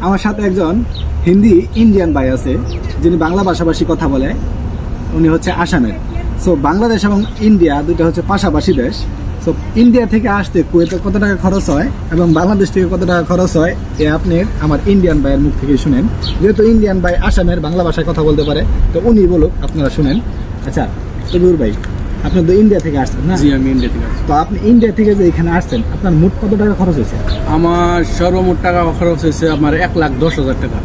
আমার সাথে একজন হিন্দি ইন্ডিয়ান ভাই আছে, যিনি বাংলা ভাষাভাষী কথা বলে। উনি হচ্ছে আসামের। সো বাংলাদেশ এবং ইন্ডিয়া দুটো হচ্ছে পাশাপাশি দেশ। সো ইন্ডিয়া থেকে আসতে কুয়েতে কত টাকা খরচ হয় এবং বাংলাদেশ থেকে কত টাকা খরচ হয়, এ আপনি আমার ইন্ডিয়ান ভাইয়ের মুখ থেকে শুনেন। যেহেতু ইন্ডিয়ান ভাই আসামের, বাংলা ভাষায় কথা বলতে পারে, তো উনি বলুক, আপনারা শুনেন। আচ্ছা তবিউর ভাই, আপনি তো ইন্ডিয়া থেকে আসছেন না? জি, আমি ইন্ডিয়া থেকে আসছি। তো আপনি ইন্ডিয়া থেকে যে এখানে আসছেন, আপনার মোট কত টাকা খরচ হয়েছে? আমার সর্বমোট টাকা খরচ হয়েছে আমার 1,10,000 টাকা।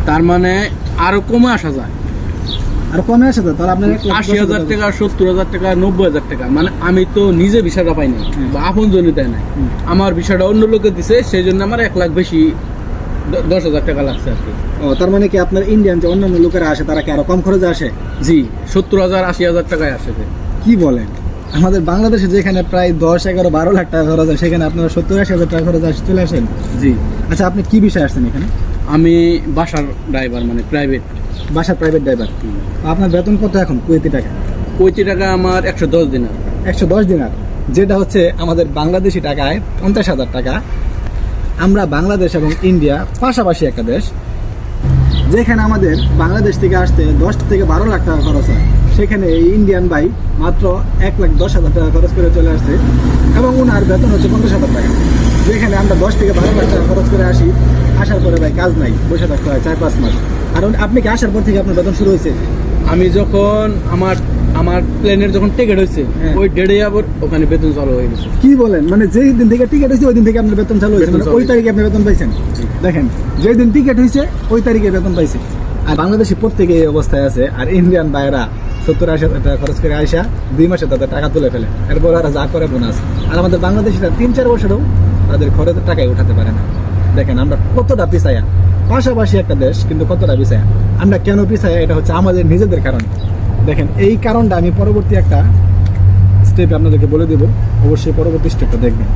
তার মানে আরো কমে আসা যায়, আর কমে আসে তো, তাহলে আপনার 80,000 টাকা, 70,000 টাকা, 90,000 টাকা। মানে আমি তো নিজে ভিসাটা পাই নাই, বা আপন জন্য দেয় নাই, আমার ভিসাটা অন্য লোকে দিছে, সেই জন্য আমার 1 লাখ বেশি 10,000 টাকা লাগছে আর কি। ও, তার মানে কি আপনার ইন্ডিয়ান যে অন্যান্য লোকেরা আসে তারা কি আরো কম খরচে আসে? জি, 70,000 80,000 টাকায় আসে। কি বলেন? আমাদের বাংলাদেশে যেখানে প্রায় 10, 11, 12 লাখ টাকা খরচ হয়, সেখানে আপনারা 70-80 হাজার টাকা খরচ আসে চলে আসেন। জি। আচ্ছা, আপনি কি বিষয়ে আসছেন এখানে? আমি বাসার ড্রাইভার, মানে প্রাইভেট। বাসার প্রাইভেট ড্রাইভার। আপনার বেতন কত এখন কুয়েতি টাকা? কুয়েতি টাকা আমার 110 দিনার। 110 দিনার, যেটা হচ্ছে আমাদের বাংলাদেশি টাকায় 50,000 টাকা। আমরা বাংলাদেশ এবং ইন্ডিয়া পাশাপাশি একটা দেশ, যেখানে আমাদের বাংলাদেশ থেকে আসতে 10 থেকে 12 লাখ টাকা খরচ হয়, সেখানে এই ইন্ডিয়ান ভাই মাত্র 1,10,000 টাকা খরচ করে চলে আসছে এবং ওনার বেতন হচ্ছে 50,000 টাকা। যেখানে আমরা 10 থেকে 12 লাখ টাকা খরচ করে আসি, আসার পরে ভাই কাজ নাই, বসে থাকতে হয় 4-5 মাস। আর আপনি কি আসার পর থেকে আপনার বেতন শুরু হয়েছে? আমি যখন আমার প্লেনের যখন টিকিট হয়েছে, ওই ডেটে আবার ওখানে বেতন চালু হয়ে গেছে। কি বলেন? মানে যেই দিন থেকে টিকিট হয়েছে ওই দিন থেকে আপনার বেতন চালু হয়েছে, মানে ওই তারিখে আপনি বেতন পাইছেন? দেখেন, যেই দিন টিকিট হয়েছে ওই তারিখে বেতন পাইছে। আর বাংলাদেশি প্রত্যেকে এই অবস্থায় আছে, আর ইন্ডিয়ান ভাইয়েরা 70-80 হাজার টাকা খরচ করে আইসা 2 মাসে তাদের টাকা তুলে ফেলে, এরপর আর যা করে বোনাস। আর আমাদের বাংলাদেশিরা 3-4 বছরেও তাদের খরচের টাকায় উঠাতে পারে না। দেখেন আমরা কতটা পিছায়া, পাশাপাশি একটা দেশ কিন্তু কতটা পিছায়া। আমরা কেন পিছায়া, এটা হচ্ছে আমাদের নিজেদের কারণ। দেখেন, এই কারণটা আমি পরবর্তী একটা স্টেপে আপনাদেরকে বলে দেবো, অবশ্যই পরবর্তী স্টেপটা দেখবেন।